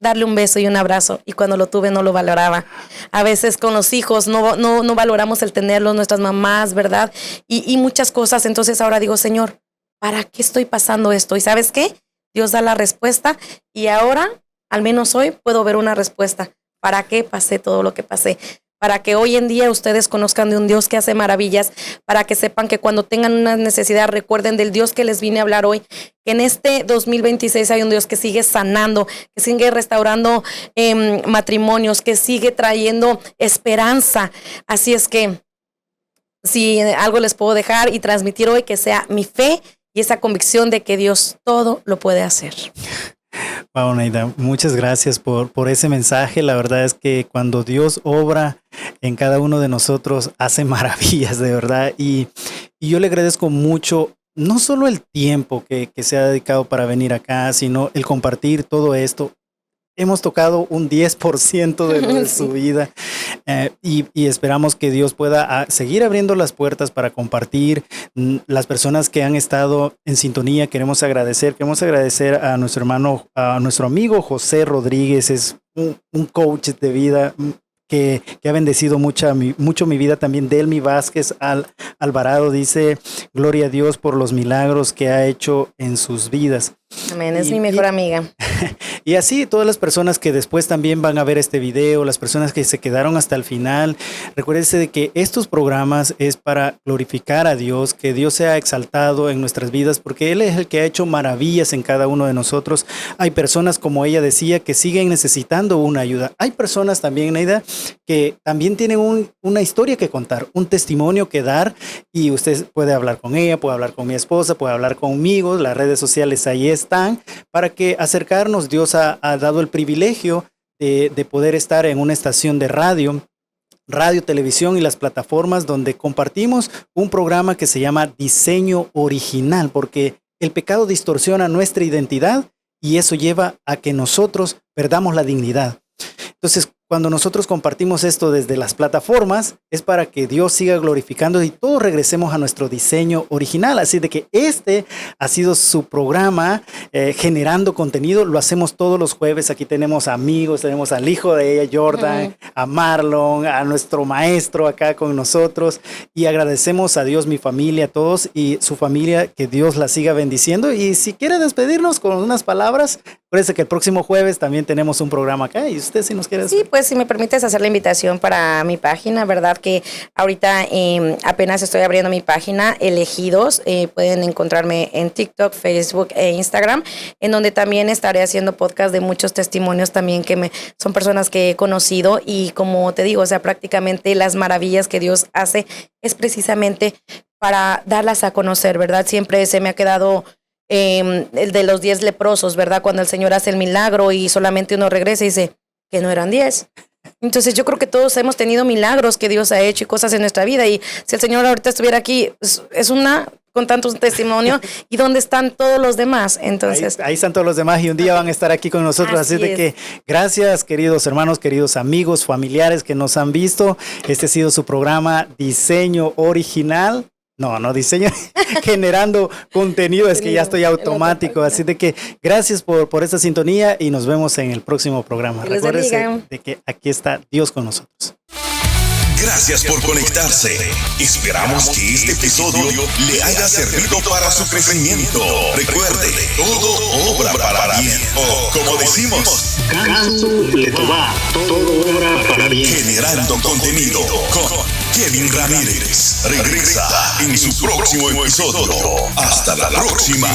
darle un beso y un abrazo, y cuando lo tuve no lo valoraba. A veces con los hijos no valoramos el tenerlos, nuestras mamás, ¿verdad? Y muchas cosas. Entonces ahora digo, Señor, ¿para qué estoy pasando esto? ¿Y sabes qué? Dios da la respuesta, y ahora, al menos hoy, puedo ver una respuesta. ¿Para qué pasé todo lo que pasé? para que hoy en día ustedes conozcan de un Dios que hace maravillas, para que sepan que cuando tengan una necesidad recuerden del Dios que les vine a hablar hoy, que en este 2026 hay un Dios que sigue sanando, que sigue restaurando matrimonios, que sigue trayendo esperanza. Así es que si algo les puedo dejar y transmitir hoy, que sea mi fe y esa convicción de que Dios todo lo puede hacer. Wow, Neida, muchas gracias por ese mensaje. La verdad es que cuando Dios obra en cada uno de nosotros, hace maravillas, de verdad. Y yo le agradezco mucho, no solo el tiempo que se ha dedicado para venir acá, sino el compartir todo esto. Hemos tocado un 10% de su vida y esperamos que Dios pueda seguir abriendo las puertas para compartir. Las personas que han estado en sintonía, queremos agradecer a nuestro hermano, a nuestro amigo José Rodríguez, es un coach de vida que ha bendecido mucho mi vida. También Delmi Vázquez Alvarado dice, gloria a Dios por los milagros que ha hecho en sus vidas. Amén, es mi mejor amiga. Y así todas las personas que después también van a ver este video, las personas que se quedaron hasta el final, recuérdense de que estos programas es para glorificar a Dios, que Dios sea exaltado en nuestras vidas, porque Él es el que ha hecho maravillas en cada uno de nosotros. Hay personas, como ella decía, que siguen necesitando una ayuda. Hay personas también, Neida, que también tienen una historia que contar, un testimonio que dar, y usted puede hablar con ella, puede hablar con mi esposa, puede hablar conmigo. Las redes sociales ahí están para que acercarnos. Dios ha dado el privilegio de poder estar en una estación de radio, televisión y las plataformas donde compartimos un programa que se llama Diseño Original, porque el pecado distorsiona nuestra identidad y eso lleva a que nosotros perdamos la dignidad. Entonces, cuando nosotros compartimos esto desde las plataformas, es para que Dios siga glorificando y todos regresemos a nuestro diseño original. Así de que este ha sido su programa, generando contenido. Lo hacemos todos los jueves. Aquí tenemos amigos, tenemos al hijo de ella, Jordan, a Marlon, a nuestro maestro acá con nosotros. Y agradecemos a Dios, mi familia, a todos y su familia, que Dios la siga bendiciendo. Y si quiere despedirnos con unas palabras, acuérdense que el próximo jueves también tenemos un programa acá. Y usted, si nos quiere despedir. Sí, pues si me permites hacer la invitación para mi página, ¿verdad? Que ahorita apenas estoy abriendo mi página, Elegidos. Pueden encontrarme en TikTok, Facebook e Instagram, en donde también estaré haciendo podcast de muchos testimonios también son personas que he conocido. Y como te digo, o sea, prácticamente las maravillas que Dios hace es precisamente para darlas a conocer, ¿verdad? Siempre se me ha quedado el de los 10 leprosos, ¿verdad? Cuando el Señor hace el milagro y solamente uno regresa y dice que no eran 10. Entonces yo creo que todos hemos tenido milagros que Dios ha hecho y cosas en nuestra vida, y si el Señor ahorita estuviera aquí, es una con tantos testimonios. ¿Y dónde están todos los demás? Entonces ahí están todos los demás y un día van a estar aquí con nosotros. Así de que gracias, queridos hermanos, queridos amigos, familiares que nos han visto. Este ha sido su programa Diseño Original. No, diseño, generando contenido, es que ya estoy automático. Así de que gracias por esta sintonía y nos vemos en el próximo programa. Recuérdense de que aquí está Dios con nosotros. Gracias por conectarse. Esperamos que este episodio le haya servido para su crecimiento. Recuerde, todo obra para bien. O como decimos, todo obra para bien. Generando contenido con Kevin Ramírez. Regresa en su próximo episodio. Hasta la próxima.